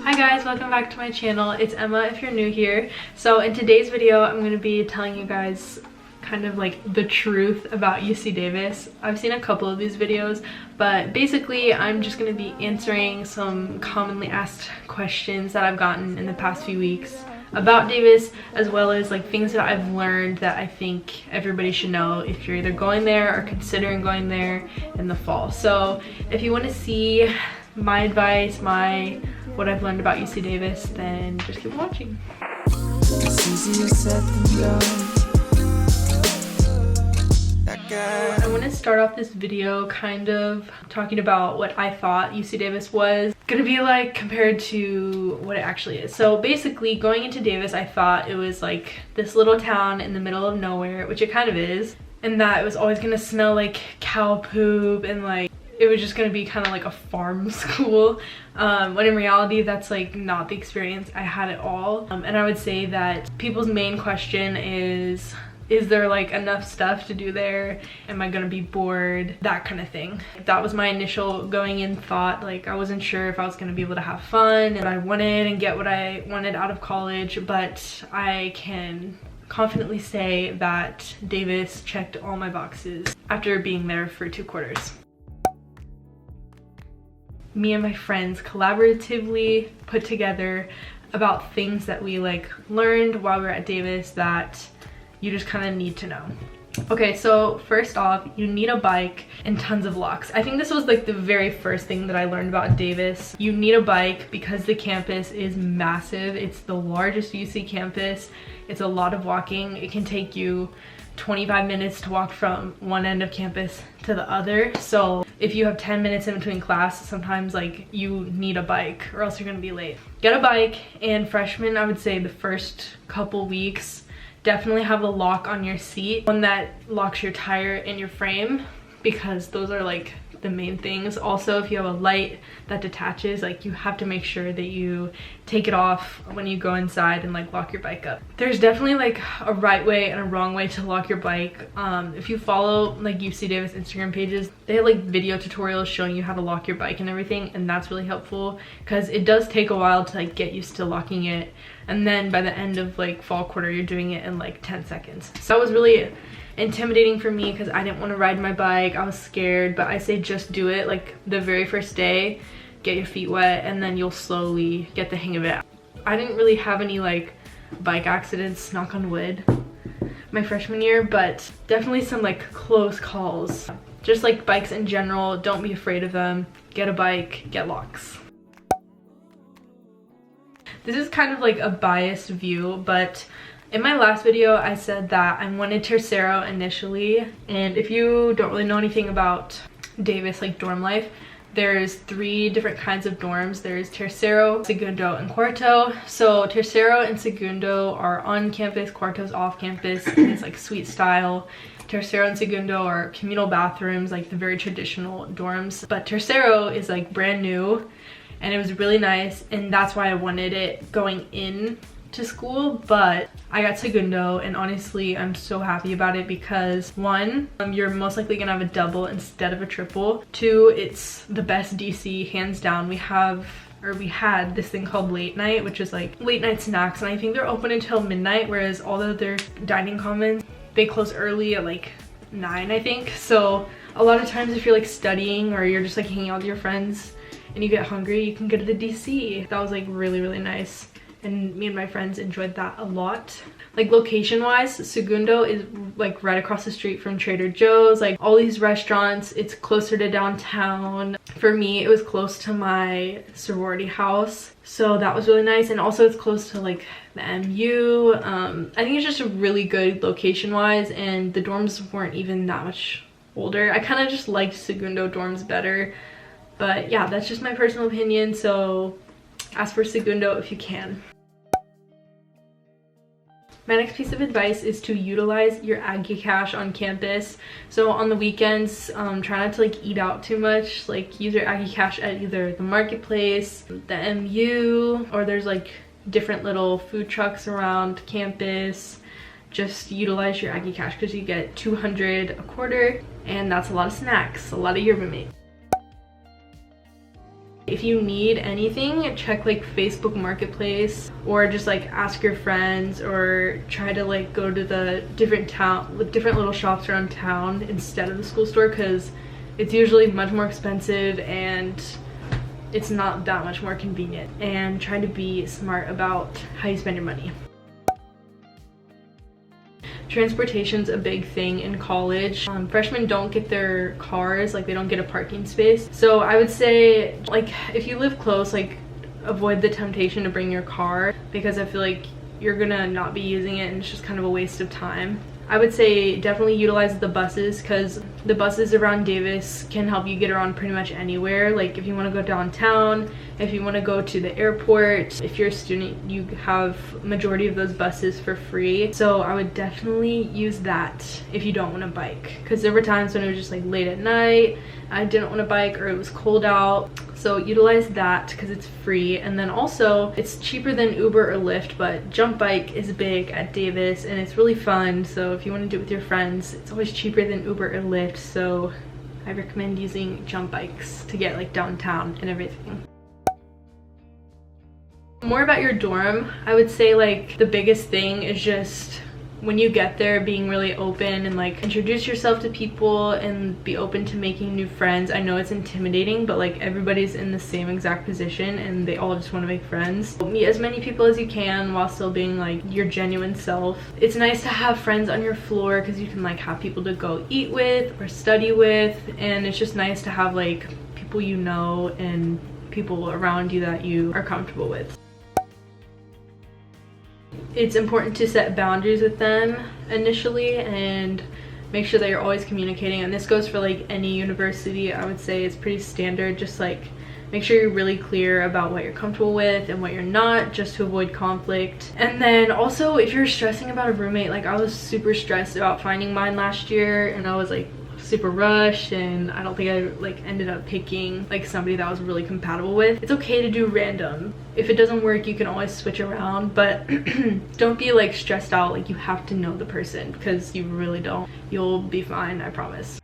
Hi guys, welcome back to my channel. It's Emma if you're new here. So in today's video, I'm going to be telling you guys kind of like the truth about UC Davis. I've seen a couple of these videos, but basically I'm just going to be answering some commonly asked questions that I've gotten in the past few weeks about Davis, as well as like things that I've learned that I think everybody should know if you're either going there or considering going there in the fall. So if you want to see my advice, what I've learned about UC Davis, then just keep watching. It's easier said than done. I want to start off this video kind of talking about what I thought UC Davis was gonna be like compared to what it actually is. So basically, going into Davis, I thought it was like this little town in the middle of nowhere, which it kind of is, and that it was always gonna smell like cow poop and like it was just gonna be kind of like a farm school, when in reality that's like not the experience I had at all. And I would say that people's main question is there like enough stuff to do there? Am I gonna be bored? That kind of thing. That was my initial going in thought. Like I wasn't sure if I was gonna be able to have fun and I wanted and get what I wanted out of college, but I can confidently say that Davis checked all my boxes after being there for 2 quarters. Me and my friends collaboratively put together about things that we like learned while we were at Davis that you just kind of need to know. Okay, so first off, you need a bike and tons of locks. I think this was like the very first thing that I learned about Davis. You need a bike because the campus is massive. It's the largest UC campus. It's a lot of walking. It can take you 25 minutes to walk from one end of campus to the other. So if you have 10 minutes in between class, sometimes like you need a bike or else you're gonna be late. Get a bike, and freshmen, I would say the first couple weeks, definitely have a lock on your seat, one that locks your tire and your frame, because those are like the main things. Also, if you have a light that detaches, like you have to make sure that you take it off when you go inside and like lock your bike up. There's definitely like a right way and a wrong way to lock your bike. If you follow like UC Davis Instagram pages, they have like video tutorials showing you how to lock your bike and everything, and that's really helpful because it does take a while to like get used to locking it, and then by the end of like fall quarter you're doing it in like 10 seconds. So that was really intimidating for me because I didn't want to ride my bike. I was scared, but I say just do it like the very first day, get your feet wet, and then you'll slowly get the hang of it. I didn't really have any like bike accidents, knock on wood, my freshman year, but definitely some like close calls. Just like bikes in general, don't be afraid of them. Get a bike, get locks. This is kind of like a biased view, but in my last video, I said that I wanted tercero initially, and if you don't really know anything about Davis, like dorm life, there's 3 different kinds of dorms. There's tercero, segundo, and cuarto. So tercero and segundo are on campus, cuarto's off campus, and it's like suite style. Tercero and segundo are communal bathrooms, like the very traditional dorms, but tercero is like brand new, and it was really nice, and that's why I wanted it going in to school. But I got segundo, and honestly I'm so happy about it because 1, you're most likely gonna have a double instead of a triple. 2, it's the best DC hands down. We had this thing called late night, which is like late night snacks, and I think they're open until midnight, whereas all the other dining commons, they close early at like 9, I think. So a lot of times if you're like studying or you're just like hanging out with your friends and you get hungry, you can go to the DC. That was like really nice, and me and my friends enjoyed that a lot. Like location wise, segundo is like right across the street from Trader Joe's, like all these restaurants. It's closer to downtown. For me, it was close to my sorority house, so that was really nice, and also it's close to like the MU. I think it's just a really good location wise, and the dorms weren't even that much older. I kind of just liked segundo dorms better, but yeah, that's just my personal opinion, so ask for segundo if you can. My next piece of advice is to utilize your Aggie Cash on campus. So on the weekends, try not to like eat out too much. Like use your Aggie Cash at either the marketplace, the MU, or there's like different little food trucks around campus. Just utilize your Aggie Cash because you get $200 a quarter, and that's a lot of snacks, a lot of yerba mate. If you need anything, check like Facebook Marketplace, or just like ask your friends, or try to like go to the different little shops around town instead of the school store, because it's usually much more expensive and it's not that much more convenient. And try to be smart about how you spend your money. Transportation's a big thing in college. Freshmen don't get their cars, like they don't get a parking space. So I would say, like, if you live close, like, avoid the temptation to bring your car, because I feel like you're gonna not be using it and it's just kind of a waste of time. I would say definitely utilize the buses, because the buses around Davis can help you get around pretty much anywhere. Like if you want to go downtown, if you want to go to the airport, if you're a student, you have majority of those buses for free. So I would definitely use that if you don't want to bike, because there were times when it was just like late at night, I didn't want to bike, or it was cold out. So utilize that because it's free. And then also it's cheaper than Uber or Lyft, but Jump Bike is big at Davis and it's really fun. So if you want to do it with your friends, it's always cheaper than Uber or Lyft. So I recommend using Jump Bikes to get like downtown and everything. More about your dorm, I would say like the biggest thing is just when you get there, being really open and like introduce yourself to people and be open to making new friends. I know it's intimidating, but like everybody's in the same exact position and they all just want to make friends. Meet as many people as you can while still being like your genuine self. It's nice to have friends on your floor because you can like have people to go eat with or study with, and it's just nice to have like people you know and people around you that you are comfortable with. It's important to set boundaries with them initially and make sure that you're always communicating, and this goes for like any university. I would say it's pretty standard. Just like make sure you're really clear about what you're comfortable with and what you're not, just to avoid conflict. And then also, if you're stressing about a roommate, like I was super stressed about finding mine last year and I was like super rushed, and I don't think I like ended up picking like somebody that I was really compatible with. It's okay to do random. If it doesn't work, you can always switch around, but don't be like stressed out like you have to know the person, because you really don't. You'll be fine, I promise.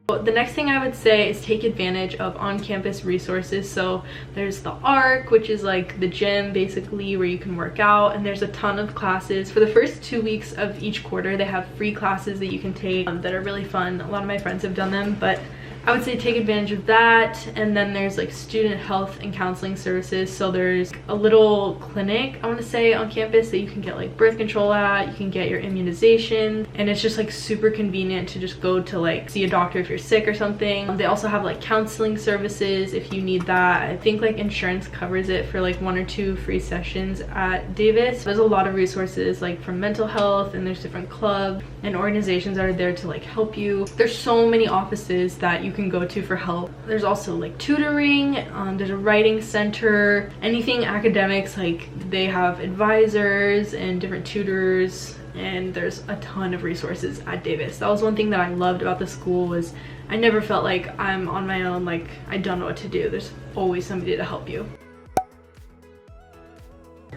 The next thing I would say is take advantage of on-campus resources. So there's the ARC, which is like the gym basically where you can work out, and there's a ton of classes. For the first 2 weeks of each quarter, they have free classes that you can take that are really fun. A lot of my friends have done them, but I would say take advantage of that. And then there's like student health and counseling services. So there's a little clinic, I want to say, on campus that you can get like birth control at, you can get your immunization, and it's just like super convenient to just go to like see a doctor if you're sick or something. They also have like counseling services if you need that. I think like insurance covers it for like 1 or 2 free sessions at Davis. There's a lot of resources like for mental health, and there's different clubs and organizations that are there to like help you. There's so many offices that you can go to for help. There's also like tutoring, there's a writing center, anything academics, like they have advisors and different tutors, and there's a ton of resources at Davis. That was one thing that I loved about the school, was I never felt like I'm on my own, like I don't know what to do. There's always somebody to help you.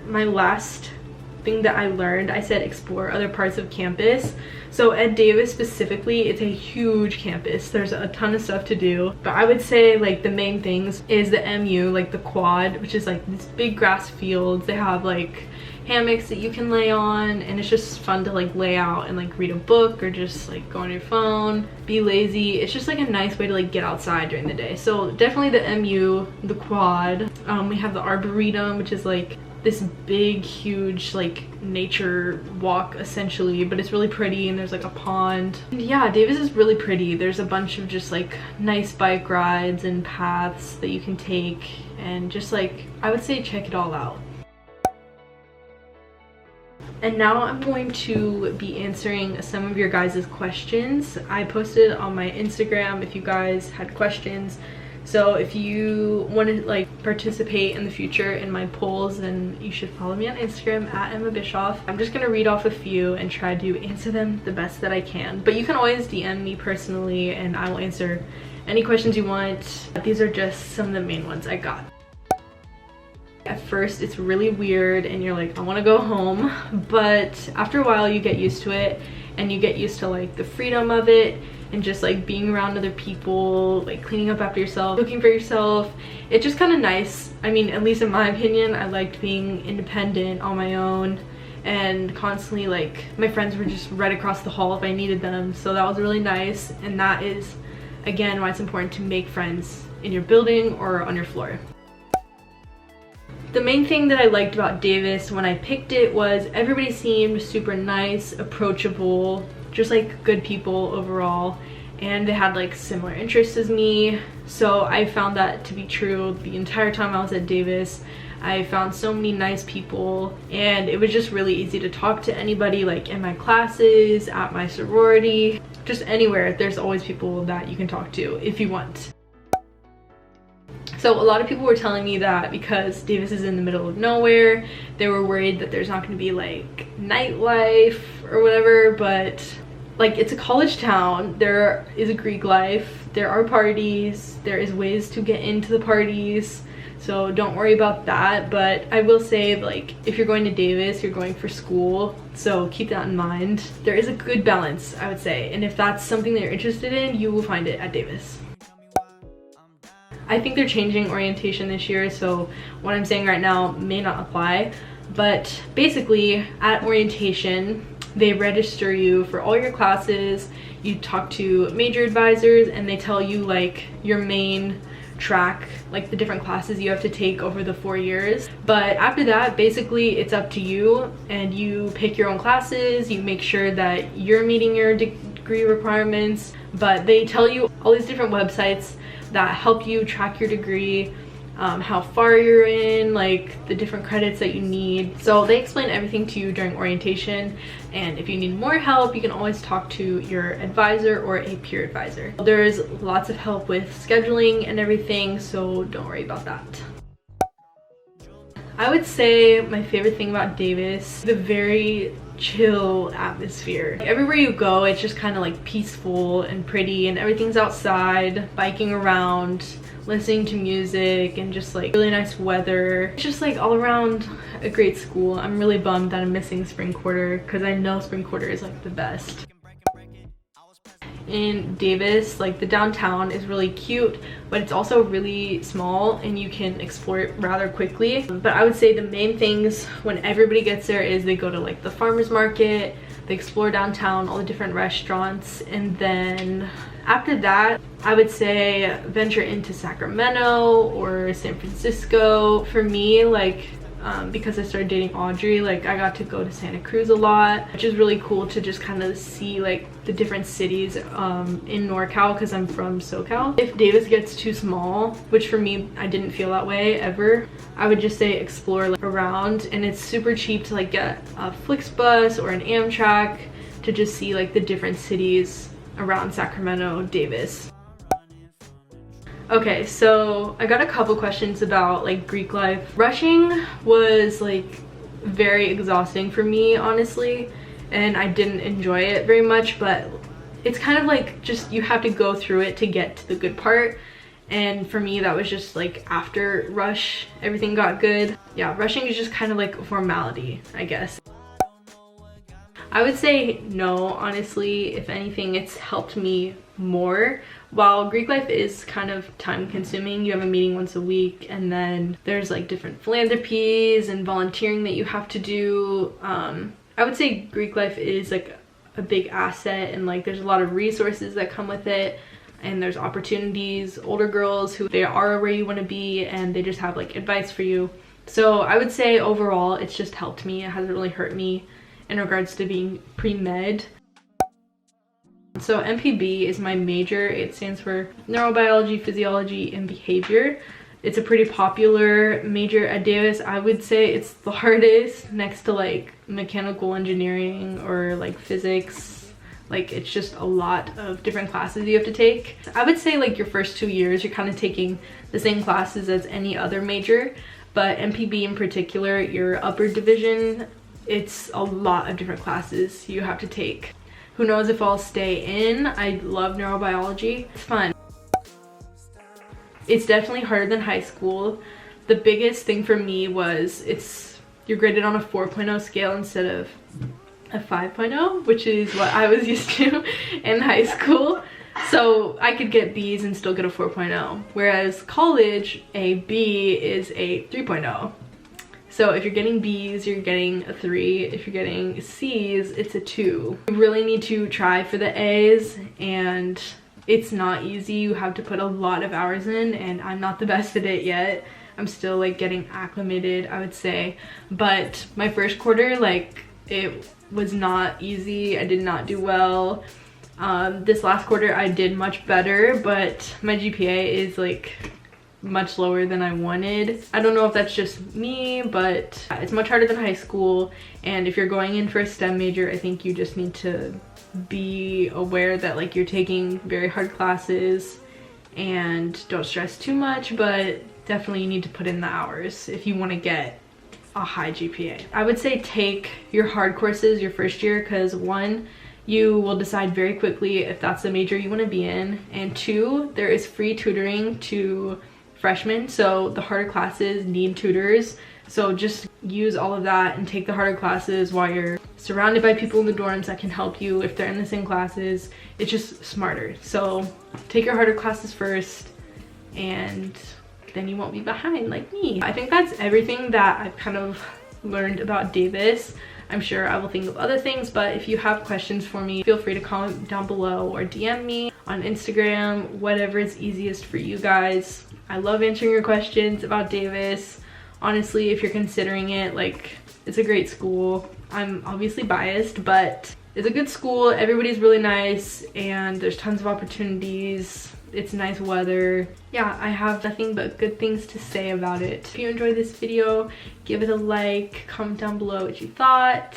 My last thing that I learned, I said explore other parts of campus. So at Davis specifically, it's a huge campus. There's a ton of stuff to do, but I would say like the main things is the MU, like the quad, which is like this big grass fields. They have like hammocks that you can lay on, and it's just fun to like lay out and like read a book or just like go on your phone, be lazy. It's just like a nice way to like get outside during the day. So definitely the MU, the quad. We have the Arboretum, which is like this big huge like nature walk essentially, but it's really pretty, and there's like a pond. And yeah, Davis is really pretty. There's a bunch of just like nice bike rides and paths that you can take, and just like I would say check it all out. And now I'm going to be answering some of your guys' questions. I posted on my Instagram if you guys had questions. So if you want to like participate in the future in my polls, then you should follow me on Instagram at Emma Bischoff. I'm just gonna read off a few and try to answer them the best that I can. But you can always DM me personally and I will answer any questions you want. These are just some of the main ones I got. At first it's really weird and you're like, I want to go home, but after a while you get used to it and you get used to like the freedom of it, and just like being around other people, like cleaning up after yourself, cooking for yourself. It's just kind of nice. I mean, at least in my opinion, I liked being independent on my own and constantly, like, my friends were just right across the hall if I needed them, so that was really nice. And that is again why it's important to make friends in your building or on your floor. The main thing that I liked about Davis when I picked it was everybody seemed super nice, approachable, just like good people overall, and they had like similar interests as me. So I found that to be true the entire time I was at Davis. I found so many nice people, and it was just really easy to talk to anybody, like in my classes, at my sorority, just anywhere. There's always people that you can talk to if you want. So a lot of people were telling me that because Davis is in the middle of nowhere, they were worried that there's not going to be like nightlife or whatever, but like, it's a college town. There is a Greek life, there are parties, there is ways to get into the parties, so don't worry about that. But I will say, like, if you're going to Davis, you're going for school, so keep that in mind. There is a good balance, I would say, and if that's something that you're interested in, you will find it at Davis. I think they're changing orientation this year, so what I'm saying right now may not apply, but basically at orientation they register you for all your classes, you talk to major advisors, and they tell you like your main track, like the different classes you have to take over the 4 years. But after that, basically it's up to you, and you pick your own classes, you make sure that you're meeting your degree requirements. But they tell you all these different websites that help you track your degree, how far you're in, like the different credits that you need. So they explain everything to you during orientation, and if you need more help, you can always talk to your advisor or a peer advisor. There's lots of help with scheduling and everything, so don't worry about that. I would say my favorite thing about Davis, the very chill atmosphere. Everywhere you go, it's just kind of like peaceful and pretty, and everything's outside, biking around, listening to music, and just like really nice weather. It's just like all around a great school. I'm really bummed that I'm missing spring quarter, because I know spring quarter is like the best. In Davis, like the downtown is really cute, but it's also really small and you can explore it rather quickly. But I would say the main things when everybody gets there is they go to like the farmers market, they explore downtown, all the different restaurants, and then after that I would say venture into Sacramento or San Francisco. For me, like because I started dating Audrey, like I got to go to Santa Cruz a lot, which is really cool to just kind of see like the different cities in NorCal, because I'm from SoCal. If Davis gets too small, which for me, I didn't feel that way ever, I would just say explore like, around, and it's super cheap to like get a Flixbus or an Amtrak to just see like the different cities around Sacramento, Davis. Okay, so I got a couple questions about like Greek life. Rushing was like very exhausting for me, honestly, and I didn't enjoy it very much, but it's kind of like just you have to go through it to get to the good part. And for me, that was just like after rush, everything got good. Yeah, rushing is just kind of like a formality, I guess. I would say no, honestly. If anything, it's helped me more. While Greek life is kind of time consuming, you have a meeting once a week, and then there's like different philanthropies and volunteering that you have to do. I would say Greek life is like a big asset, and like there's a lot of resources that come with it, and there's opportunities, older girls who they are where you want to be, and they just have like advice for you. So I would say overall it's just helped me. It hasn't really hurt me in regards to being pre-med. So MPB is my major. It stands for Neurobiology, Physiology, and Behavior. It's a pretty popular major at Davis. I would say it's the hardest next to like mechanical engineering or like physics. Like it's just a lot of different classes you have to take. I would say like your first 2 years, you're kind of taking the same classes as any other major, but MPB in particular, your upper division, it's a lot of different classes you have to take. Who knows if I'll stay in. I love neurobiology. It's fun. It's definitely harder than high school. The biggest thing for me was you're graded on a 4.0 scale instead of a 5.0, which is what I was used to in high school. So I could get B's and still get a 4.0. Whereas college, a B is a 3.0. So if you're getting B's, you're getting a 3. If you're getting C's, it's a 2. You really need to try for the A's, and it's not easy. You have to put a lot of hours in, and I'm not the best at it yet. I'm still like getting acclimated, I would say. But my first quarter, like, it was not easy. I did not do well. This last quarter I did much better, but my GPA is like much lower than I wanted. I don't know if that's just me, but it's much harder than high school. And if you're going in for a STEM major, I think you just need to be aware that like you're taking very hard classes, and don't stress too much, but definitely you need to put in the hours if you want to get a high GPA. I would say take your hard courses your first year, because 1, you will decide very quickly if that's the major you want to be in, and 2, there is free tutoring to freshmen, so the harder classes need tutors. So just use all of that and take the harder classes while you're surrounded by people in the dorms that can help you if they're in the same classes. It's just smarter. So take your harder classes first, and then you won't be behind like me. I think that's everything that I've kind of learned about Davis. I'm sure I will think of other things, but if you have questions for me, feel free to comment down below or DM me on Instagram, whatever is easiest for you guys. I love answering your questions about Davis. Honestly, if you're considering it, like, it's a great school. I'm obviously biased, but it's a good school. Everybody's really nice, and there's tons of opportunities. It's nice weather. Yeah, I have nothing but good things to say about it. If you enjoyed this video, give it a like, comment down below what you thought,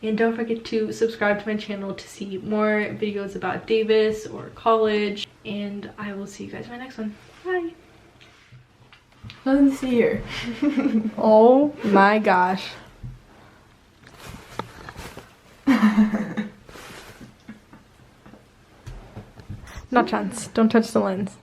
and don't forget to subscribe to my channel to see more videos about Davis or college, and I will see you guys in my next one. Bye. Nothing to see here. Oh my gosh. Not chance. Don't touch the lens.